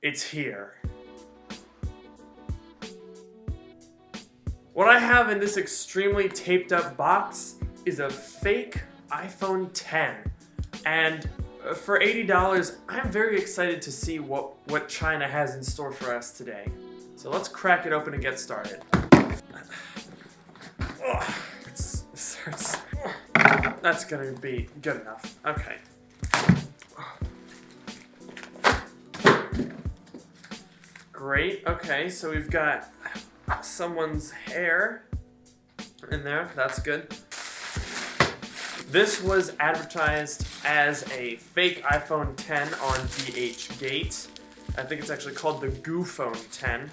It's here. What I have in this extremely taped up box is a fake iPhone 10. And for $80, I'm very excited to see what China has in store for us today. So let's crack it open and get started. This hurts. That's gonna be good enough. Okay. Great. Okay, so we've got someone's hair in there. That's good. This was advertised as a fake iPhone 10 on DHgate. I think it's actually called the Phone 10.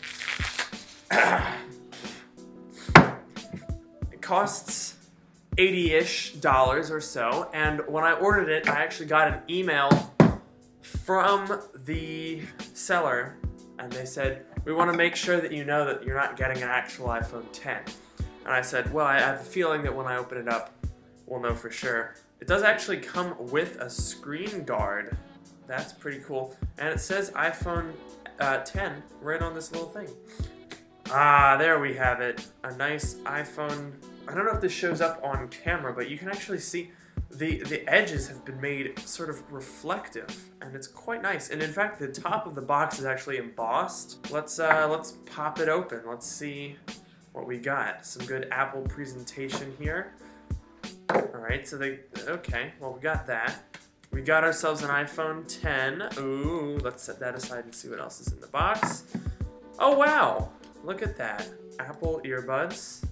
It costs $80-ish or so, and when I ordered it, I actually got an email from the seller, and they said, "We want to make sure that you know that you're not getting an actual iPhone 10. And I said, well, I have a feeling that when I open it up, we'll know for sure. It does actually come with a screen guard. That's pretty cool. And it says iPhone 10 right on this little thing. Ah, there we have it. A nice iPhone. I don't know if this shows up on camera, but you can actually see the edges have been made sort of reflective, and it's quite nice. And in fact, the top of the box is actually embossed. Let's pop it open. Let's see what we got. Some good Apple presentation here. All right, so okay, well, we got that. We got ourselves an iPhone 10. Ooh, let's set that aside and see what else is in the box. Oh, wow, look at that. Apple earbuds.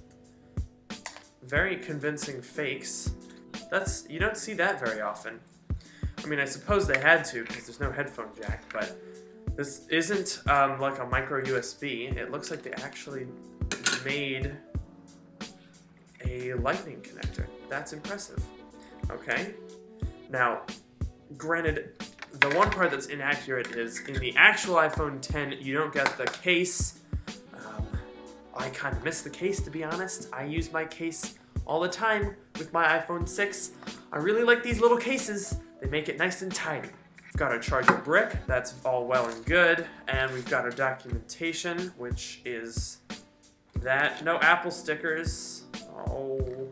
Very convincing fakes. You don't see that very often. I mean, I suppose they had to because there's no headphone jack, but this isn't like a micro USB. It looks like they actually made a lightning connector. That's impressive. Okay. Now, granted, the one part that's inaccurate is in the actual iPhone 10, you don't get the case. I kind of miss the case, to be honest. I use my case all the time with my iPhone 6. I really like these little cases. They make it nice and tidy. We've got our charger brick. That's all well and good. And we've got our documentation, which is that. No Apple stickers. Oh.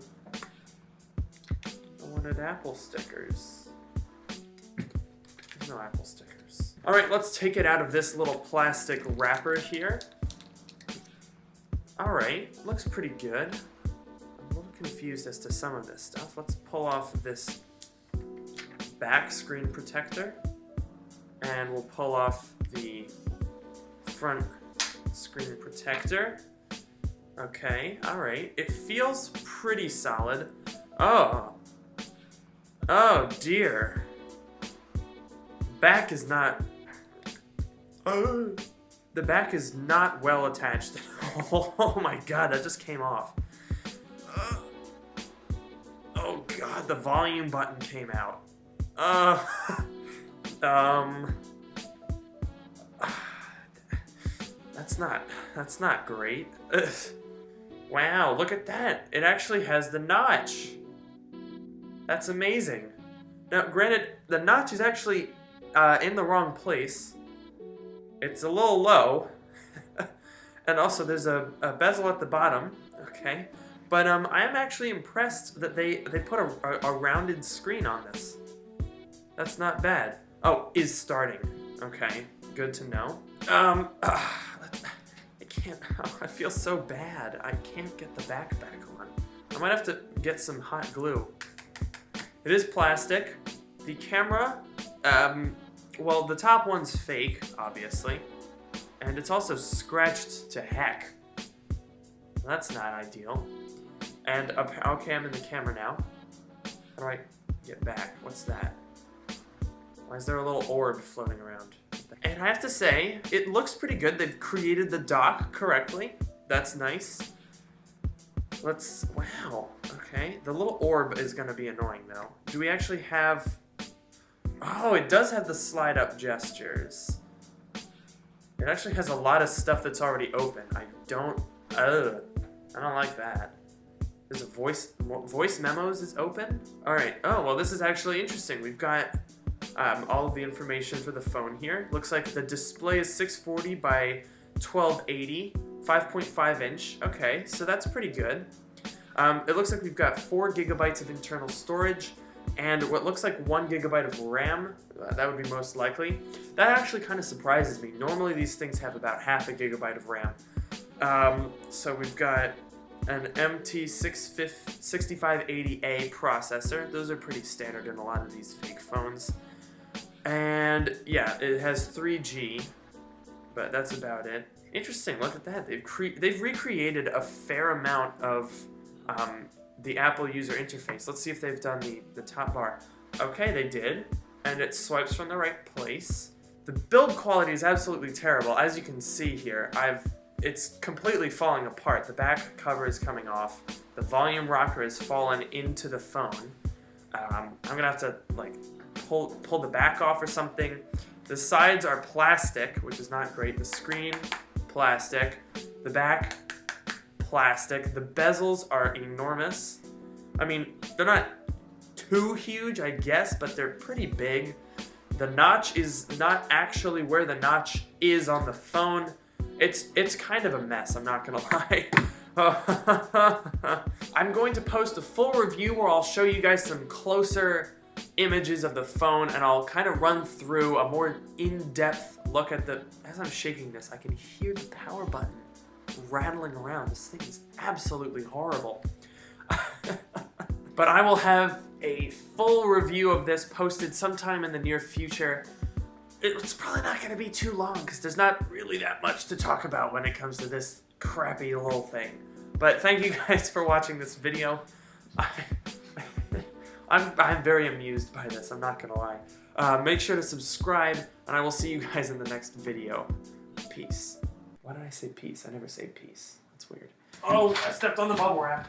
I wanted Apple stickers. No Apple stickers. All right, let's take it out of this little plastic wrapper here. All right, looks pretty good. I'm a little confused as to some of this stuff. Let's pull off this back screen protector, and we'll pull off the front screen protector. Okay, all right. It feels pretty solid. Oh dear. Back is not. The back is not well attached. Oh my god, that just came off. Oh god, the volume button came out. That's not great. Wow, look at that. It actually has the notch. That's amazing. Now, granted, the notch is actually in the wrong place. It's a little low. And also there's a bezel at the bottom. Okay. But I am actually impressed that they put a rounded screen on this. That's not bad. Oh, is starting. Okay, good to know. I can't, I feel so bad. I can't get the back on. I might have to get some hot glue. It is plastic. The camera, well, the top one's fake, obviously. And it's also scratched to heck. That's not ideal. And, okay, I'm in the camera now. How do I get back? What's that? Why is there a little orb floating around? And I have to say, it looks pretty good. They've created the dock correctly. That's nice. Wow, okay. The little orb is gonna be annoying though. Do we actually have, oh, it does have the slide up gestures. It actually has a lot of stuff that's already open. I don't like that. There's a voice memos is open? All right, oh, well this is actually interesting. We've got all of the information for the phone here. Looks like the display is 640 by 1280, 5.5 inch. Okay, so that's pretty good. It looks like we've got 4 gigabytes of internal storage and what looks like 1 gigabyte of RAM. That would be most likely. That actually kind of surprises me. Normally these things have about half a gigabyte of RAM. So we've got an MT6580A processor. Those are pretty standard in a lot of these fake phones. And yeah, it has 3G, but that's about it. Interesting, look at that. They've recreated a fair amount of the Apple user interface. Let's see if they've done the top bar. Okay, they did, and it swipes from the right place. The build quality is absolutely terrible. As you can see here, it's completely falling apart. The back cover is coming off. The volume rocker has fallen into the phone. I'm gonna have to like pull the back off or something. The sides are plastic, which is not great. The screen, plastic. The back, plastic. The bezels are enormous. I mean, they're not too huge, I guess, but they're pretty big. The notch is not actually where the notch is on the phone. It's kind of a mess, I'm not gonna lie. I'm going to post a full review where I'll show you guys some closer images of the phone and I'll kind of run through a more in-depth look at as I'm shaking this, I can hear the power button rattling around. This thing is absolutely horrible. But I will have a full review of this posted sometime in the near future. It's probably not going to be too long because there's not really that much to talk about when it comes to this crappy little thing. But thank you guys for watching this video. I'm very amused by this, I'm not going to lie. Make sure to subscribe, and I will see you guys in the next video. Peace. Why did I say peace? I never say peace. That's weird. Oh, I stepped on the bubble wrap.